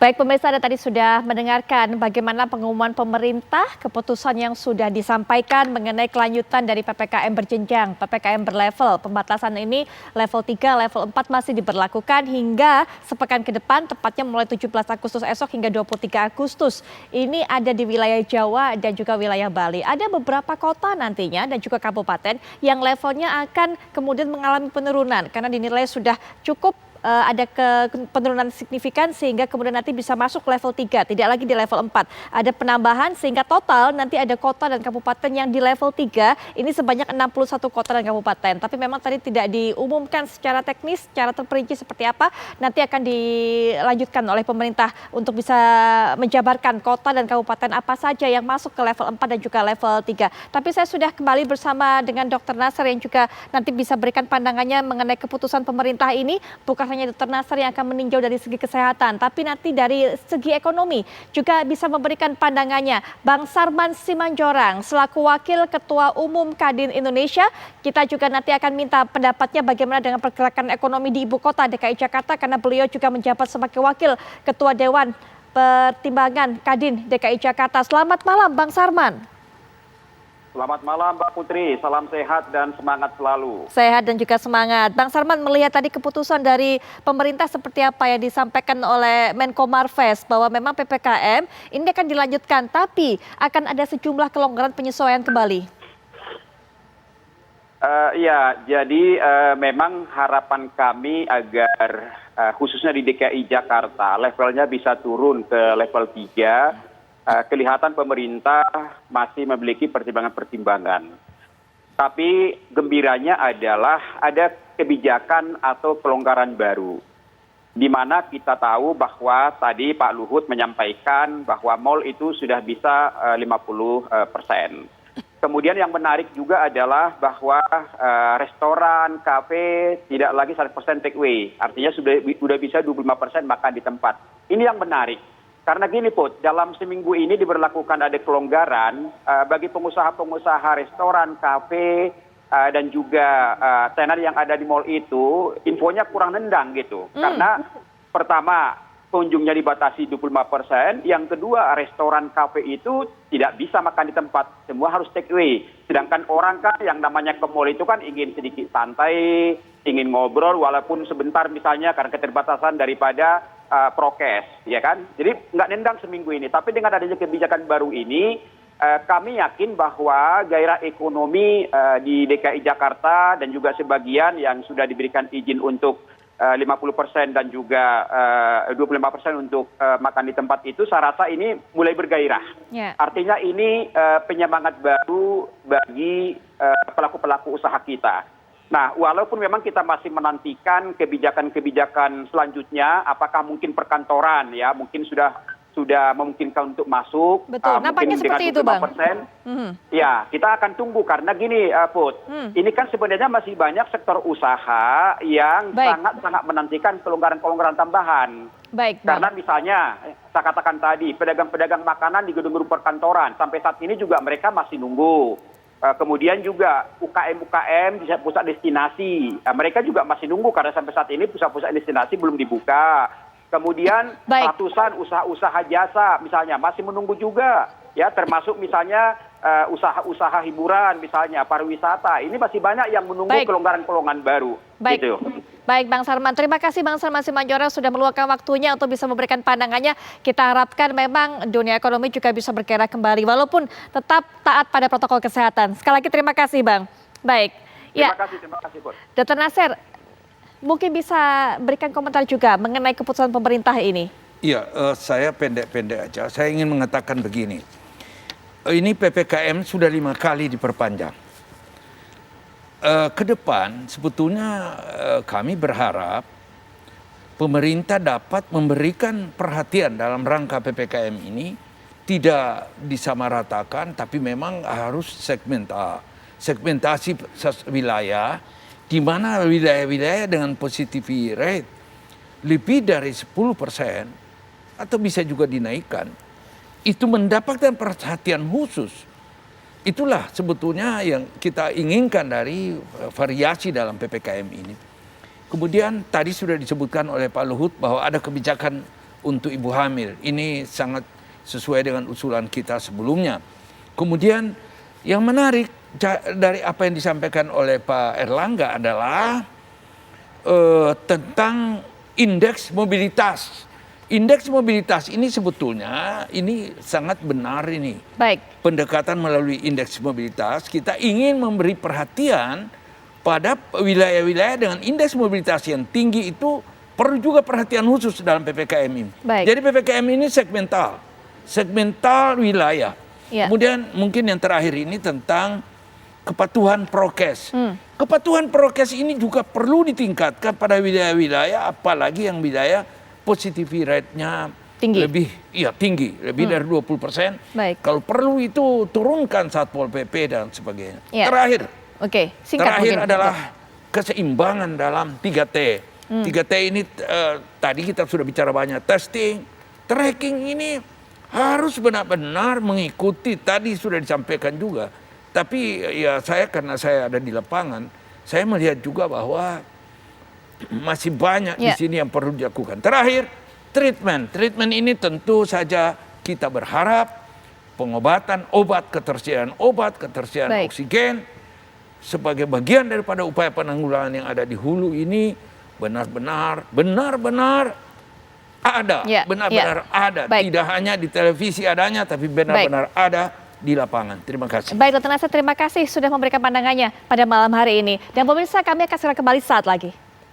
Baik pemirsa, Anda tadi sudah mendengarkan bagaimana pengumuman pemerintah, keputusan yang sudah disampaikan mengenai kelanjutan dari PPKM berjenjang, PPKM berlevel. Pembatasan ini level 3, level 4 masih diberlakukan hingga sepekan ke depan, tepatnya mulai 17 Agustus esok hingga 23 Agustus. Ini ada di wilayah Jawa dan juga wilayah Bali. Ada beberapa kota nantinya dan juga kabupaten yang levelnya akan kemudian mengalami penurunan karena dinilai sudah cukup ada penurunan signifikan sehingga kemudian nanti bisa masuk level 3, tidak lagi di level 4. Ada penambahan sehingga total nanti ada kota dan kabupaten yang di level 3, ini sebanyak 61 kota dan kabupaten. Tapi memang tadi tidak diumumkan secara teknis, secara terperinci seperti apa, nanti akan dilanjutkan oleh pemerintah untuk bisa menjabarkan kota dan kabupaten apa saja yang masuk ke level 4 dan juga level 3. Tapi saya sudah kembali bersama dengan Dr. Nasir yang juga nanti bisa berikan pandangannya mengenai keputusan pemerintah ini, bukan hanya Dr. Nasir yang akan meninjau dari segi kesehatan, tapi nanti dari segi ekonomi juga bisa memberikan pandangannya. Bang Sarman Simanjorang selaku Wakil Ketua Umum Kadin Indonesia, kita juga nanti akan minta pendapatnya bagaimana dengan pergerakan ekonomi di Ibu Kota DKI Jakarta karena beliau juga menjabat sebagai Wakil Ketua Dewan Pertimbangan Kadin DKI Jakarta. Selamat malam Bang Sarman. Selamat malam Mbak Putri, salam sehat dan semangat selalu. Sehat dan juga semangat. Bang Sarman, melihat tadi keputusan dari pemerintah seperti apa yang disampaikan oleh Menko Marves bahwa memang PPKM ini akan dilanjutkan tapi akan ada sejumlah kelonggaran penyesuaian kembali. Ya, jadi memang harapan kami agar khususnya di DKI Jakarta levelnya bisa turun ke level 3. Kelihatan pemerintah masih memiliki pertimbangan-pertimbangan. Tapi gembiranya adalah ada kebijakan atau kelonggaran baru. Di mana kita tahu bahwa tadi Pak Luhut menyampaikan bahwa mal itu sudah bisa 50%. Kemudian yang menarik juga adalah bahwa restoran, kafe tidak lagi 100% take away. Artinya sudah bisa 25% makan di tempat. Ini yang menarik. Karena gini Put, dalam seminggu ini diberlakukan ada kelonggaran bagi pengusaha-pengusaha restoran, kafe, dan juga tenar yang ada di mal itu, infonya kurang nendang gitu. Karena pertama, pengunjungnya dibatasi 25%, yang kedua restoran, kafe itu tidak bisa makan di tempat, semua harus take away. Sedangkan orang kan yang namanya ke mal itu kan ingin sedikit santai, ingin ngobrol walaupun sebentar misalnya karena keterbatasan daripada prokes, ya kan? Jadi nggak nendang seminggu ini. Tapi dengan adanya kebijakan baru ini, kami yakin bahwa gairah ekonomi di DKI Jakarta dan juga sebagian yang sudah diberikan izin untuk 50% dan juga 25% untuk makan di tempat itu, saya rasa ini mulai bergairah. Yeah. Artinya ini penyemangat baru bagi pelaku-pelaku usaha kita. Nah, walaupun memang kita masih menantikan kebijakan-kebijakan selanjutnya, apakah mungkin perkantoran ya, mungkin sudah memungkinkan untuk masuk. Betul, nampaknya seperti itu Bang. Ya, kita akan tunggu karena gini Put, ini kan sebenarnya masih banyak sektor usaha yang sangat-sangat menantikan kelonggaran-kelonggaran tambahan. Baik, karena misalnya, saya katakan tadi, pedagang-pedagang makanan di gedung-gedung perkantoran, sampai saat ini juga mereka masih nunggu. Kemudian juga UKM-UKM di pusat destinasi, mereka juga masih nunggu karena sampai saat ini pusat-pusat destinasi belum dibuka. Kemudian ratusan usaha-usaha jasa misalnya masih menunggu juga, ya termasuk misalnya usaha-usaha hiburan misalnya pariwisata. Ini masih banyak yang menunggu kelonggaran-kelonggaran baru. Baik. Gitu. Baik Bang Sarman, terima kasih Bang Sarman Simanjorang sudah meluangkan waktunya untuk bisa memberikan pandangannya. Kita harapkan memang dunia ekonomi juga bisa bergerak kembali walaupun tetap taat pada protokol kesehatan. Sekali lagi terima kasih Bang. Baik. Terima kasih Bud. Dr. Nasir, mungkin bisa berikan komentar juga mengenai keputusan pemerintah ini. Iya, saya pendek-pendek aja. Saya ingin mengatakan begini. Ini PPKM sudah 5 kali diperpanjang. Ke depan sebetulnya kami berharap pemerintah dapat memberikan perhatian dalam rangka PPKM ini, tidak disamaratakan tapi memang harus segmentasi wilayah, di mana wilayah-wilayah dengan positivity rate lebih dari 10% atau bisa juga dinaikkan, itu mendapatkan perhatian khusus. Itulah sebetulnya yang kita inginkan dari variasi dalam PPKM ini. Kemudian tadi sudah disebutkan oleh Pak Luhut bahwa ada kebijakan untuk ibu hamil. Ini sangat sesuai dengan usulan kita sebelumnya. Kemudian yang menarik dari apa yang disampaikan oleh Pak Erlangga adalah tentang indeks mobilitas. Indeks mobilitas ini sebetulnya ini sangat benar ini. Baik. Pendekatan melalui indeks mobilitas, kita ingin memberi perhatian pada wilayah-wilayah dengan indeks mobilitas yang tinggi itu perlu juga perhatian khusus dalam PPKM ini. Baik. Jadi PPKM ini segmental wilayah. Ya. Kemudian mungkin yang terakhir ini tentang kepatuhan prokes. Kepatuhan prokes ini juga perlu ditingkatkan pada wilayah-wilayah, apalagi yang wilayah positivity rate-nya tinggi, lebih dari 20%. Baik. Kalau perlu itu turunkan Satpol PP dan sebagainya. Ya. Terakhir Singkat mungkin. adalah keseimbangan dalam 3T. 3T ini tadi kita sudah bicara banyak, testing, tracking ini harus benar-benar mengikuti, tadi sudah disampaikan juga. Tapi ya karena saya ada di lapangan, saya melihat juga bahwa masih banyak di sini yang perlu dilakukan. Terakhir, treatment. Treatment ini tentu saja kita berharap pengobatan, ketersediaan oksigen sebagai bagian daripada upaya penanggulangan yang ada di hulu ini benar-benar ada, ada. Baik. Tidak hanya di televisi adanya, tapi benar-benar ada di lapangan. Terima kasih. Baik, Dr. Nasir, terima kasih sudah memberikan pandangannya pada malam hari ini. Dan pemirsa, kami akan segera kembali saat lagi.